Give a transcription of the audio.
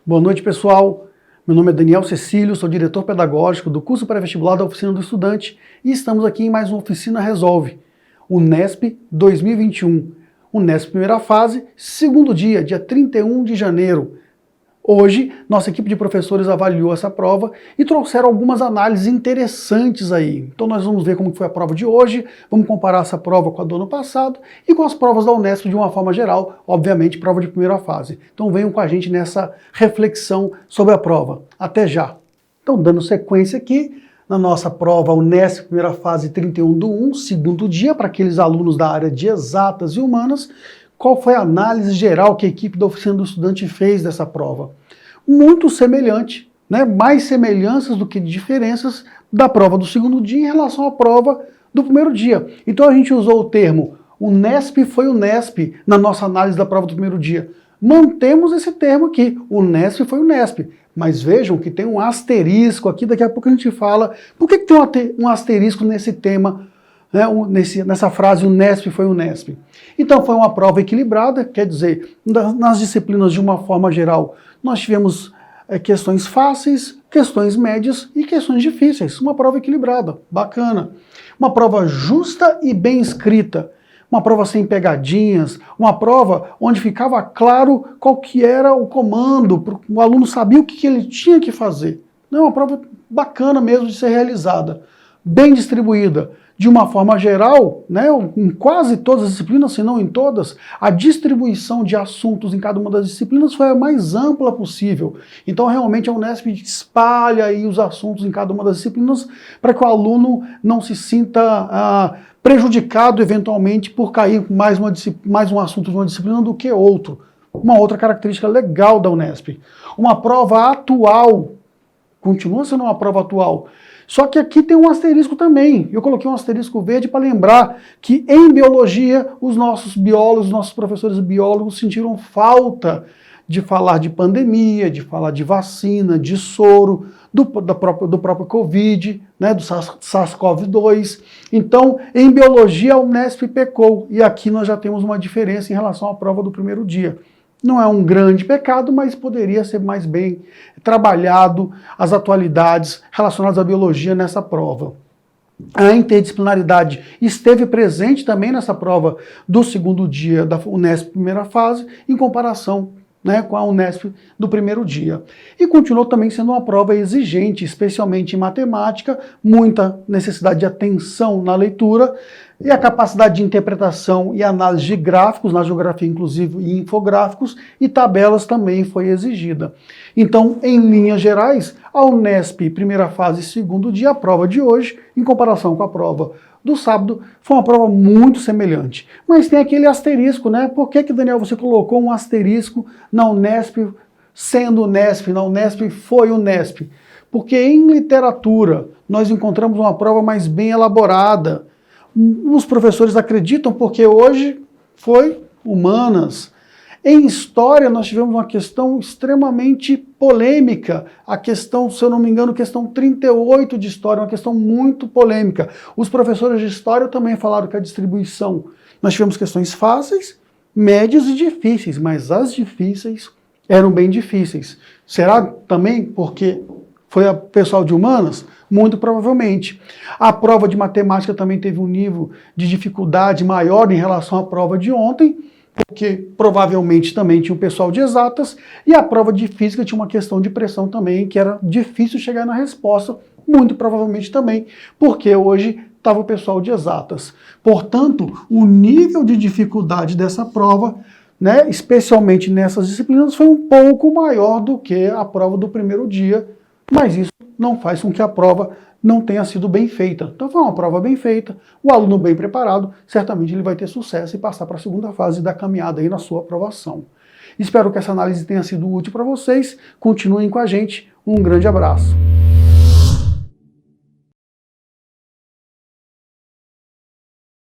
Boa noite, pessoal. Meu nome é Daniel Cecílio, sou diretor pedagógico do curso pré-vestibular da Oficina do Estudante e estamos aqui em mais uma Oficina Resolve, o Unesp 2021. Unesp primeira fase, segundo dia, dia 31 de janeiro. Hoje, nossa equipe de professores avaliou essa prova e trouxeram algumas análises interessantes aí. Então nós vamos ver como foi a prova de hoje, vamos comparar essa prova com a do ano passado e com as provas da Unesp de uma forma geral, obviamente prova de primeira fase. Então venham com a gente nessa reflexão sobre a prova. Até já! Então dando sequência aqui, na nossa prova Unesp primeira fase 31/1, segundo dia, para aqueles alunos da área de exatas e humanas, qual foi a análise geral que a equipe da Oficina do Estudante fez dessa prova? Muito semelhante, né? Mais semelhanças do que diferenças da prova do segundo dia em relação à prova do primeiro dia. Então a gente usou o termo Unesp foi Unesp na nossa análise da prova do primeiro dia. Mantemos esse termo aqui, Unesp foi Unesp. Mas vejam que tem um asterisco aqui, daqui a pouco a gente fala. Por que tem um asterisco nesse tema? Nessa frase, Unesp foi Unesp. Então foi uma prova equilibrada, quer dizer, nas disciplinas de uma forma geral, nós tivemos questões fáceis, questões médias e questões difíceis. Uma prova equilibrada, bacana. Uma prova justa e bem escrita. Uma prova sem pegadinhas, uma prova onde ficava claro qual que era o comando, o aluno sabia o que ele tinha que fazer. É uma prova bacana mesmo de ser realizada, bem distribuída. De uma forma geral, né, em quase todas as disciplinas, se não em todas, a distribuição de assuntos em cada uma das disciplinas foi a mais ampla possível. Então, realmente, a Unesp espalha aí os assuntos em cada uma das disciplinas para que o aluno não se sinta prejudicado, eventualmente, por cair mais um assunto de uma disciplina do que outro. Uma outra característica legal da Unesp. Uma prova atual, continua sendo uma prova atual, só que aqui tem um asterisco também. Eu coloquei um asterisco verde para lembrar que em biologia os nossos biólogos, os nossos professores biólogos sentiram falta de falar de pandemia, de falar de vacina, de soro, do próprio Covid, né, do SARS-CoV-2. Então, em biologia a Unesp pecou e aqui nós já temos uma diferença em relação à prova do primeiro dia. Não é um grande pecado, mas poderia ser mais bem trabalhado as atualidades relacionadas à biologia nessa prova. A interdisciplinaridade esteve presente também nessa prova do segundo dia da Unesp primeira fase, em comparação, né, com a Unesp do primeiro dia. E continuou também sendo uma prova exigente, especialmente em matemática, muita necessidade de atenção na leitura, e a capacidade de interpretação e análise de gráficos, na geografia inclusive, e infográficos, e tabelas também foi exigida. Então, em linhas gerais, a Unesp primeira fase segundo dia, a prova de hoje, em comparação com a prova do sábado, foi uma prova muito semelhante. Mas tem aquele asterisco, né? Por que, Daniel, você colocou um asterisco na Unesp, sendo Unesp, na Unesp foi Unesp? Porque em literatura nós encontramos uma prova mais bem elaborada. Os professores acreditam porque hoje foi humanas. Em história nós tivemos uma questão extremamente polêmica, a questão, se eu não me engano, questão 38 de história, uma questão muito polêmica. Os professores de história também falaram que a distribuição, nós tivemos questões fáceis, médias e difíceis, mas as difíceis eram bem difíceis. Será também porque foi o pessoal de humanas? Muito provavelmente. A prova de matemática também teve um nível de dificuldade maior em relação à prova de ontem, porque provavelmente também tinha o pessoal de exatas, e a prova de física tinha uma questão de pressão também, que era difícil chegar na resposta, muito provavelmente também, porque hoje estava o pessoal de exatas. Portanto, o nível de dificuldade dessa prova, né, especialmente nessas disciplinas, foi um pouco maior do que a prova do primeiro dia, mas isso não faz com que a prova não tenha sido bem feita. Então foi uma prova bem feita, o aluno bem preparado, certamente ele vai ter sucesso e passar para a segunda fase da caminhada aí na sua aprovação. Espero que essa análise tenha sido útil para vocês, continuem com a gente, um grande abraço.